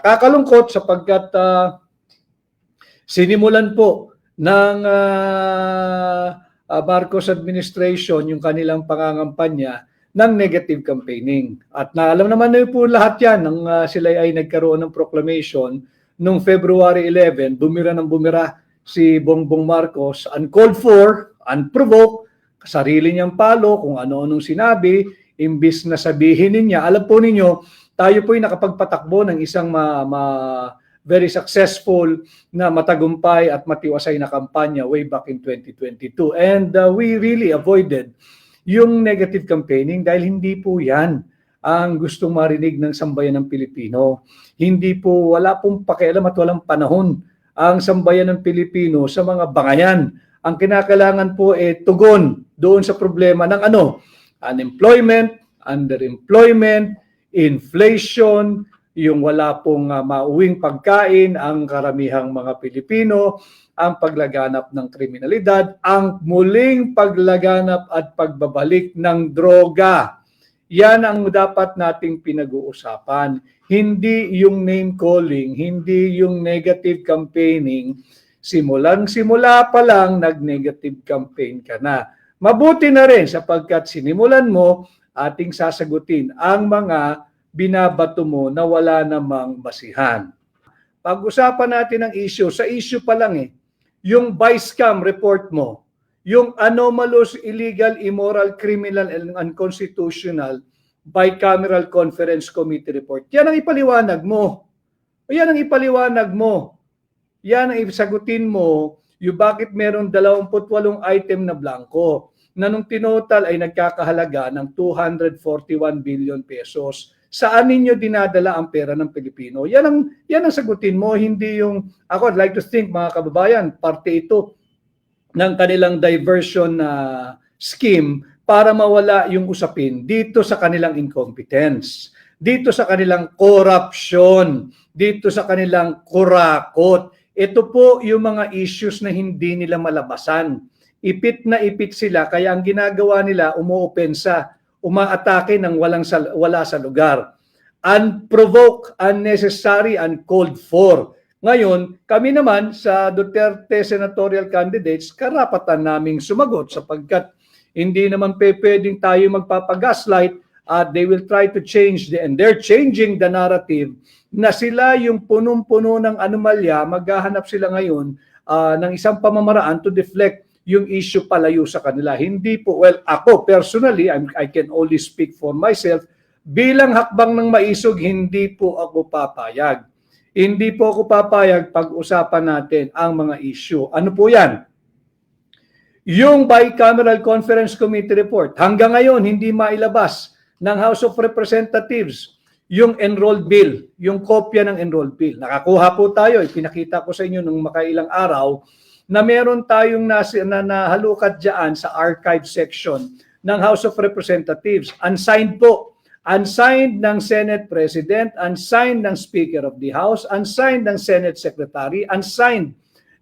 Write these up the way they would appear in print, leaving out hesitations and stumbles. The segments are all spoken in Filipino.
Kakalungkot sapagkat sinimulan po ng Marcos administration yung kanilang pangangampanya ng negative campaigning. At alam naman na po lahat yan nang sila ay nagkaroon ng proclamation noong February 11, bumira ng bumira si Bongbong Marcos, uncalled for, unprovoked, sarili niyang palo kung ano-anong sinabi, imbis na sabihin niya. Alam po ninyo, tayo po ay nakapagpatakbo ng isang very successful na matagumpay at matiwasay na kampanya way back in 2022. And we really avoided yung negative campaigning dahil hindi po yan ang gustong marinig ng sambayan ng Pilipino. Hindi po, wala pong pakialam at walang panahon ang sambayan ng Pilipino sa mga bangayan. Ang kinakailangan po tugon doon sa problema ng unemployment, underemployment, inflation, yung wala pong mauwing pagkain ang karamihang mga Pilipino, ang paglaganap ng kriminalidad, ang muling paglaganap at pagbabalik ng droga. Yan ang dapat nating pinag-uusapan. Hindi yung name calling, hindi yung negative campaigning. Simulang-simula pa lang nag-negative campaign ka na. Mabuti na rin sapagkat sinimulan mo, ating sasagutin ang mga binabato mo na wala namang basihan. Pag-usapan natin ang issue, sa issue pa lang yung BISCAM report mo, yung anomalous, illegal, immoral, criminal, and unconstitutional bicameral conference committee report. Yan ang ipaliwanag mo. Yan ang ipaliwanag mo. Yan ang isagutin mo yung bakit meron 28 item na blanco na nung tinotal ay nagkakahalaga ng 241 billion pesos. Saan ninyo dinadala ang pera ng Pilipino? Yan ang sagutin mo, hindi yung, ako I'd like to think mga kababayan, parte ito ng kanilang diversion scheme para mawala yung usapin dito sa kanilang incompetence, dito sa kanilang corruption, dito sa kanilang kurakot. Ito po yung mga issues na hindi nila malabasan. Ipit na ipit sila, kaya ang ginagawa nila, umuopensa, umaatake ng wala sa lugar. Unprovoked, unnecessary, uncalled for. Ngayon, kami naman sa Duterte senatorial candidates, karapatan naming sumagot sapagkat hindi naman pwedeng tayo magpapagaslight at they will try to change and they're changing the narrative na sila yung punong-puno ng anomalya, maghahanap sila ngayon ng isang pamamaraan to deflect yung issue palayo sa kanila. Hindi po, well, ako personally, I can only speak for myself, bilang hakbang ng maisog, hindi po ako papayag. Hindi po ako papayag pag-usapan natin ang mga issue. Ano po yan? Yung Bicameral Conference Committee report, hanggang ngayon hindi mailabas ng House of Representatives yung enrolled bill, yung kopya ng enrolled bill. Nakakuha po tayo, ipinakita ko sa inyo nung makailang araw, na meron tayong nahalukat dyan sa archive section ng House of Representatives. Unsigned po. Unsigned ng Senate President, unsigned ng Speaker of the House, unsigned ng Senate Secretary, unsigned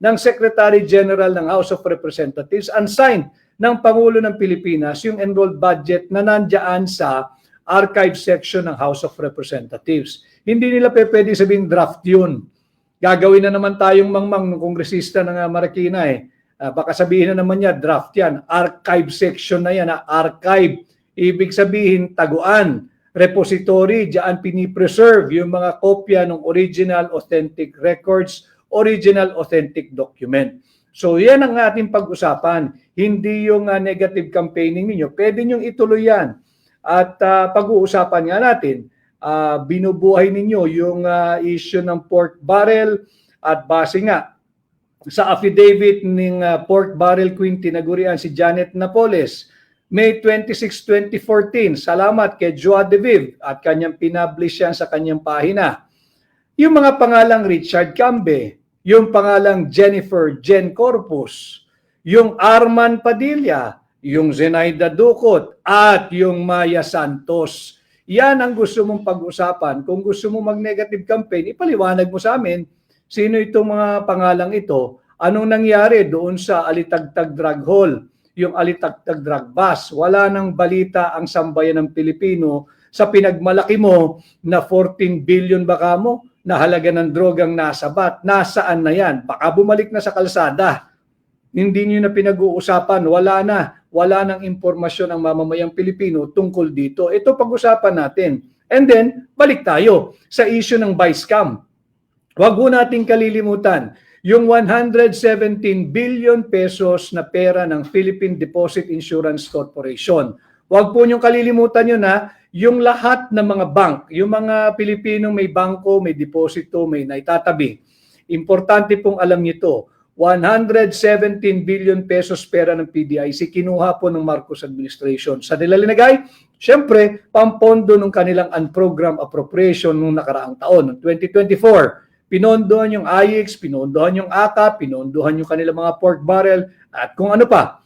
ng Secretary General ng House of Representatives, unsigned ng Pangulo ng Pilipinas, yung enrolled budget na nandyan sa archive section ng House of Representatives. Hindi nila pwede sabing draft yun. Gagawin na naman tayong mangmang ng kongresista ng Marikina baka sabihin na naman niya, draft yan. Archive section na yan, archive. Ibig sabihin, taguan, repository, diyan pinipreserve yung mga kopya ng original authentic records, original authentic document. So yan ang ating pag-usapan. Hindi yung negative campaigning ninyo. Pwede nyo ituloy yan. At pag-uusapan nga natin, binubuhay ninyo yung issue ng pork barrel at base nga sa affidavit ng pork barrel queen tinagurian si Janet Napoles, May 26, 2014. Salamat kay Joa De Viv at kanyang pinablish yan sa kanyang pahina. Yung mga pangalang Richard Cambe, yung pangalang Jennifer Jen Corpus, yung Arman Padilla, yung Zenaida Ducot at yung Maya Santos. Yan ang gusto mong pag-usapan. Kung gusto mo mag-negative campaign, ipaliwanag mo sa amin sino itong mga pangalang ito, anong nangyari doon sa Alitagtag Drug Hall, yung Alitagtag Drug Bus. Wala nang balita ang sambayan ng Pilipino sa pinagmalaki mo na 14 billion baka mo na halaga ng drogang nasabat. Nasaan na yan? Baka bumalik na sa kalsada. Hindi nyo na pinag-uusapan. Wala nang impormasyon ang mamamayang Pilipino tungkol dito. Ito pag-usapan natin. And then, balik tayo sa issue ng vice scam. Huwag ho nating kalilimutan yung 117 billion pesos na pera ng Philippine Deposit Insurance Corporation. Huwag po niyong kalilimutan yun yung lahat ng mga bank, yung mga Pilipinong may bangko, may deposito, may naitatabi. Importante pong alam niyo ito. 117 billion pesos pera ng PDIC kinuha po ng Marcos administration. Sa nila linagay, syempre, pampondo ng kanilang unprogrammed appropriation noong nakaraang taon, noong 2024. Pinondohan yung IX, pinondohan yung ACA, pinondohan yung kanilang mga pork barrel, at kung ano pa.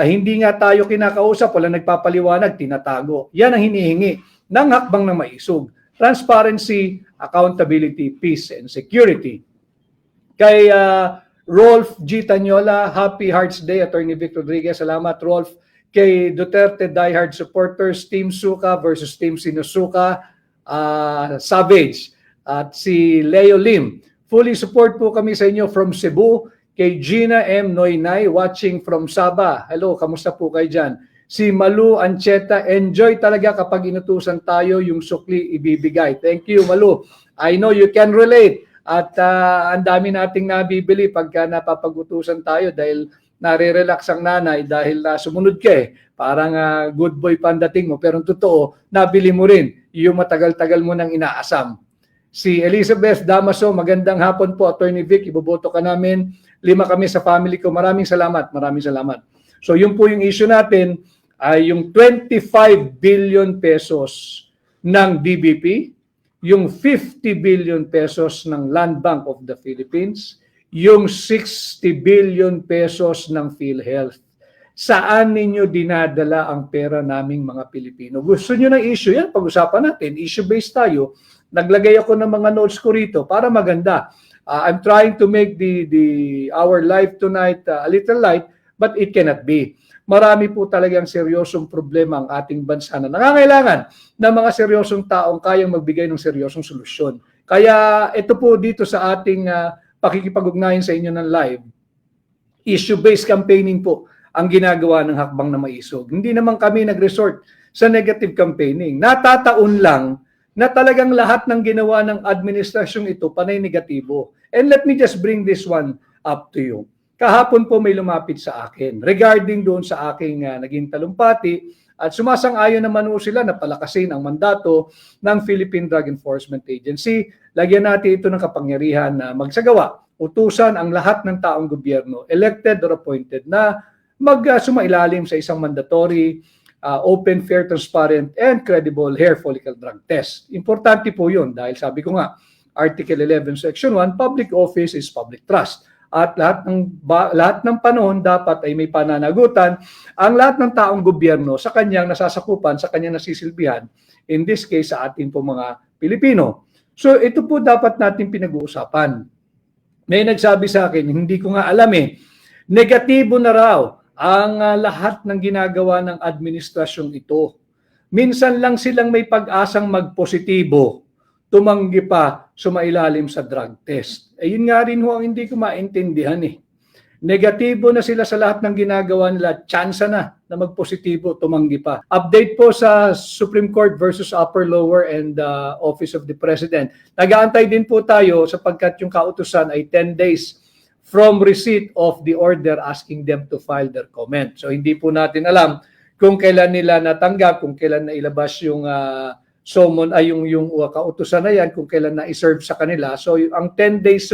Hindi nga tayo kinakausap, walang nagpapaliwanag, tinatago. Yan ang hinihingi ng hakbang na maisog. Transparency, accountability, peace, and security. Kay Rolf G. Tanyola, Happy Hearts Day, Attorney Vic Rodriguez. Salamat, Rolf. Kay Duterte diehard supporters, Team Suka versus Team Sinusuka, Savage. At si Leo Lim. Fully support po kami sa inyo from Cebu. Kay Gina M. Noynay, watching from Sabah. Hello, kamusta po kayo dyan? Si Malu Ancheta, enjoy talaga kapag inutusan tayo yung sukli ibibigay. Thank you, Malu. I know you can relate. At ang dami nating nabibili pagka napapag-utusan tayo dahil nare-relax ang nanay dahil sumunod ka eh. Parang good boy pa ang dating mo. Pero totoo, nabili mo rin yung matagal-tagal mo nang inaasam. Si Elizabeth Damaso, magandang hapon po, Attorney Vic. Iboboto ka namin. 5 kami sa family ko. Maraming salamat. Maraming salamat. So yun po yung issue natin ay yung 25 billion pesos ng DBP, yung 50 billion pesos ng Land Bank of the Philippines, yung 60 billion pesos ng PhilHealth. Saan ninyo dinadala ang pera naming mga Pilipino? Gusto nyo ng issue? Yan, pag-usapan natin. Issue-based tayo. Naglagay ako ng mga notes ko rito para maganda. I'm trying to make our live tonight a little light, but it cannot be. Marami po talagang seryosong problema ang ating bansa na nangangailangan ng mga seryosong taong kayang magbigay ng seryosong solusyon. Kaya ito po dito sa ating pakikipag-ugnayan sa inyo ng live, issue-based campaigning po ang ginagawa ng hakbang na maisog. Hindi naman kami nag-resort sa negative campaigning. Natataon lang na talagang lahat ng ginawa ng administrasyong ito panay negatibo. And let me just bring this one up to you. Kahapon po may lumapit sa akin regarding doon sa aking naging talumpati at sumasang-ayon naman po sila na palakasin ang mandato ng Philippine Drug Enforcement Agency. Lagyan natin ito ng kapangyarihan na magsagawa, utusan ang lahat ng taong gobyerno, elected or appointed, na sumailalim sa isang mandatory, open, fair, transparent, and credible hair follicle drug test. Importante po yun dahil sabi ko nga, Article 11, Section 1, public office is public trust. At lahat ng panahon dapat ay may pananagutan ang lahat ng taong gobyerno sa kanyang nasasakupan, sa kanyang nasisilbihan, in this case sa ating po mga Pilipino. So ito po dapat natin pinag-uusapan. May nagsabi sa akin, hindi ko nga alam negatibo na raw ang lahat ng ginagawa ng administrasyong ito. Minsan lang silang may pag-asang magpositibo, tumanggi pa sumailalim sa drug test. Yun nga rin ho ang hindi ko maintindihan Negatibo na sila sa lahat ng ginagawa nila, tsansa na magpositibo, tumanggi pa. Update po sa Supreme Court versus Upper, Lower, and Office of the President. Nag-aantay din po tayo sapagkat yung kautusan ay 10 days from receipt of the order asking them to file their comment. So hindi po natin alam kung kailan nila natanggap, kung kailan nailabas yung summon ay yung kautusan na yan, kung kailan na i-serve sa kanila. So ang 10 days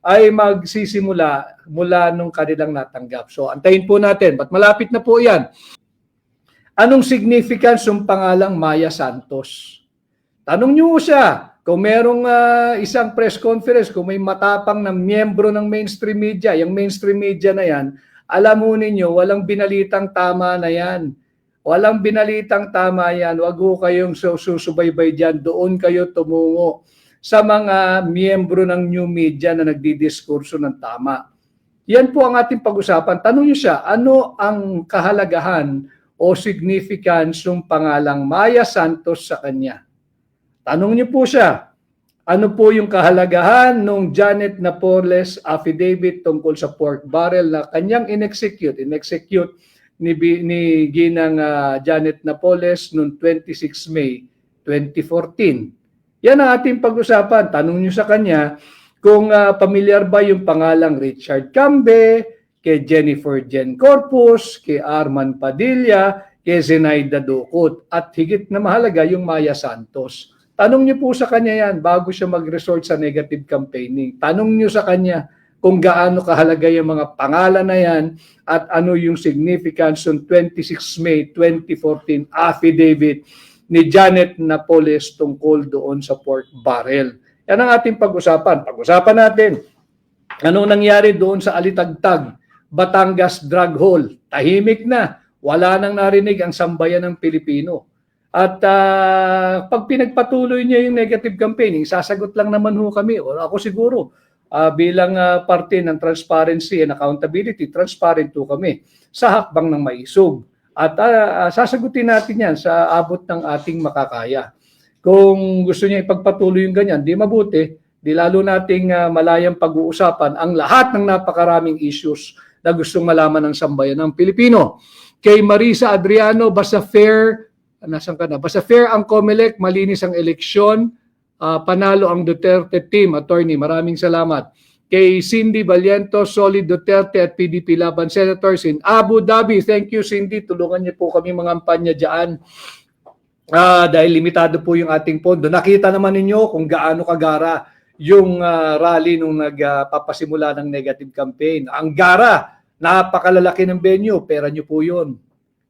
ay magsisimula mula nung kanilang natanggap. So antayin po natin, but malapit na po yan. Anong significance ng pangalang Maya Santos? Tanong niyo siya, kung merong isang press conference, kung may matapang na miyembro ng mainstream media, yung mainstream media na yan, alam mo ninyo, walang binalitang tama na yan. Walang binalitang tama yan. Huwag ho kayong susubaybay dyan. Doon kayo tumungo sa mga miyembro ng new media na nagdidiskurso ng tama. Yan po ang ating pag-usapan. Tanong niyo siya, ano ang kahalagahan o significance ng pangalang Maya Santos sa kanya? Tanong niyo po siya. Ano po yung kahalagahan nung Janet Napoles affidavit tungkol sa pork barrel na kanyang inexecute ni Ginang Janet Napoles noong 26 May 2014. Yan ang ating pag-usapan. Tanong nyo sa kanya kung pamilyar ba yung pangalang Richard Cambe, kay Jennifer Jen Corpus, kay Arman Padilla, kay Zenaida Ducot, at higit na mahalaga yung Maya Santos. Tanong niyo po sa kanya yan bago siya mag-resort sa negative campaigning. Tanong niyo sa kanya kung gaano kahalaga yung mga pangalan na yan at ano yung significance ng 26 May 2014 affidavit ni Janet Napoles tungkol doon sa pork barrel. Yan ang ating pag-usapan. Pag-usapan natin, anong nangyari doon sa Alitagtag, Batangas Drug Hall. Tahimik na. Wala nang narinig ang sambayan ng Pilipino. At pag pinagpatuloy niya yung negative campaigning, sasagot lang naman ho kami. O ako siguro, bilang parte ng transparency and accountability, transparent ho kami sa hakbang ng maisog. At sasagutin natin yan sa abot ng ating makakaya. Kung gusto niya ipagpatuloy yung ganyan, di mabuti, di lalo nating malayang pag-uusapan ang lahat ng napakaraming issues na gustong malaman ng sambayan ng Pilipino. Kay Marisa Adriano, basta fair, nasan ka na? Basta fair ang COMELEC, malinis ang eleksyon, panalo ang Duterte team, attorney, maraming salamat. Kay Cindy Valiento, Solid Duterte at PDP Laban Senators in Abu Dhabi. Thank you, Cindy. Tulungan niyo po kami mga kampanya dyan. Dahil limitado po yung ating pondo. Nakita naman ninyo kung gaano kagara yung rally nung nagpapasimula ng negative campaign. Ang gara, napakalalaki ng venue, pera nyo po yun.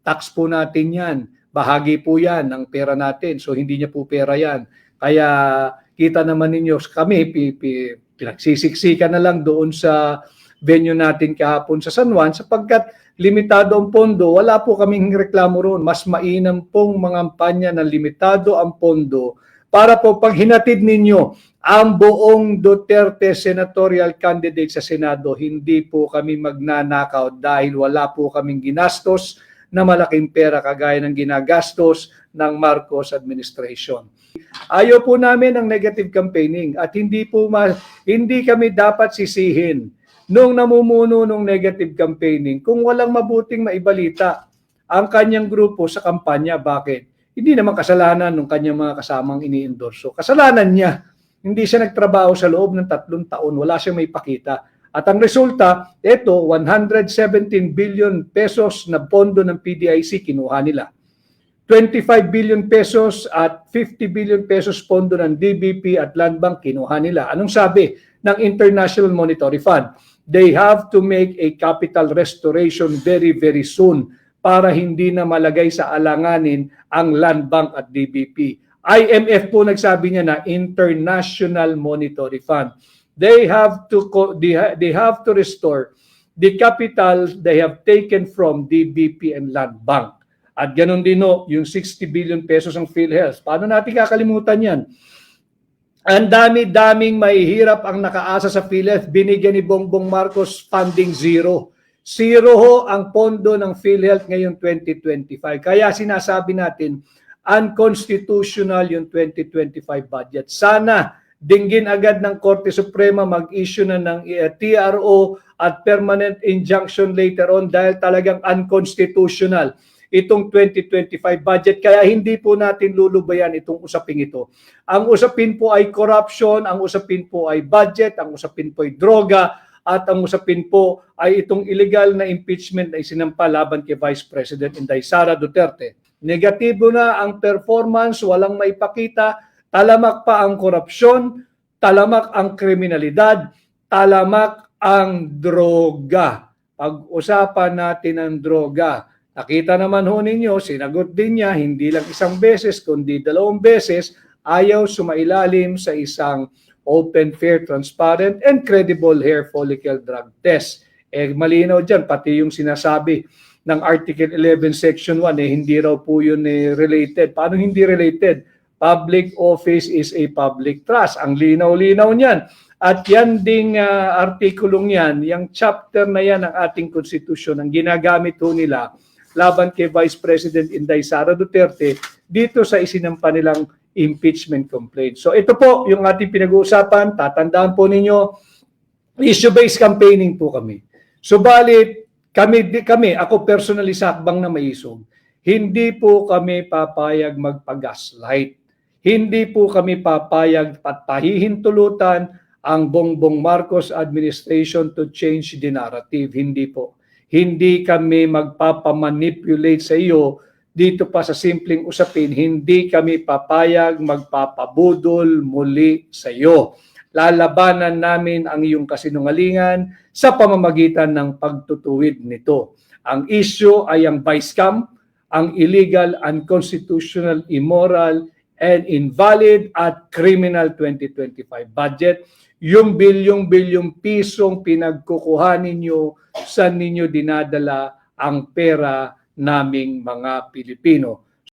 Tax po natin yan. Bahagi po yan ng pera natin. So hindi niya po pera yan. Kaya kita naman ninyo, kami pinagsisiksikan na lang doon sa venue natin kahapon sa San Juan sapagkat limitado ang pondo. Wala po kaming reklamo roon. Mas mainam pong mga kampanya na limitado ang pondo para po pag hinatid ninyo ang buong Duterte senatorial candidate sa Senado, hindi po kami magnanakaw dahil wala po kaming ginastos na malaking pera kagaya ng ginagastos ng Marcos administration. Ayaw po namin ang negative campaigning at hindi kami dapat sisihin nung namumuno ng negative campaigning kung walang mabuting maibalita ang kanyang grupo sa kampanya. Bakit? Hindi naman kasalanan ng kanyang mga kasamang iniendorso. Kasalanan niya. Hindi siya nagtrabaho sa loob ng 3 taon. Wala siyang may pakita. At ang resulta, ito, 117 billion pesos na pondo ng PDIC kinuha nila. 25 billion pesos at 50 billion pesos pondo ng DBP at Land Bank kinuha nila. Anong sabi ng International Monetary Fund? They have to make a capital restoration very, very soon para hindi na malagay sa alanganin ang Land Bank at DBP. IMF po nagsabi niya na International Monetary Fund. They have to restore the capital they have taken from DBP and Land Bank. At ganun din yung 60 billion pesos ng PhilHealth. Paano natin kakalimutan yan? Ang dami-daming mahihirap ang nakaasa sa PhilHealth. Binigyan ni Bongbong Marcos funding zero. Zero ho ang pondo ng PhilHealth ngayong 2025. Kaya sinasabi natin, unconstitutional yung 2025 budget. Sana dinggin agad ng Korte Suprema, mag-issue na ng TRO at permanent injunction later on dahil talagang unconstitutional itong 2025 budget. Kaya hindi po natin lulubayan itong usaping ito. Ang usapin po ay corruption, ang usapin po ay budget, ang usapin po ay droga, at ang usapin po ay itong illegal na impeachment na isinampa laban kay Vice President Inday Sara Duterte. Negatibo na ang performance, walang maipakita, talamak pa ang korupsyon, talamak ang kriminalidad, talamak ang droga. Pag-usapan natin ang droga. Nakita naman ho ninyo, sinagot din niya, hindi lang isang beses, kundi 2 beses, ayaw sumailalim sa isang open, fair, transparent, and credible hair follicle drug test. Malinaw dyan, pati yung sinasabi ng Article 11, Section 1, hindi raw po yun related. Paano hindi related? Public office is a public trust. Ang linaw-linaw niyan. At yan ding artikulong yan, yung chapter na yan ng ating konstitusyon, ang ginagamit ho nila laban kay Vice President Inday Sara Duterte dito sa isinampa nilang impeachment complaint. So ito po yung ating pinag-uusapan. Tatandaan po ninyo, issue-based campaigning po kami. Subalit, kami, ako personally sa hakbang na maisog, hindi po kami papayag magpa-gaslight. Hindi po kami papayag at pahihintulutan ang Bongbong Marcos administration to change the narrative. Hindi po. Hindi kami magpapamanipulate sa iyo dito pa sa simpleng usapin. Hindi kami papayag magpapabudol muli sa iyo. Lalabanan namin ang iyong kasinungalingan sa pamamagitan ng pagtutuwid nito. Ang issue ay ang vice scam, ang illegal, unconstitutional, immoral, and invalid at criminal 2025 budget. Yung bilyong-bilyong pisong pinagkukuha ninyo, saan ninyo dinadala ang pera naming mga Pilipino.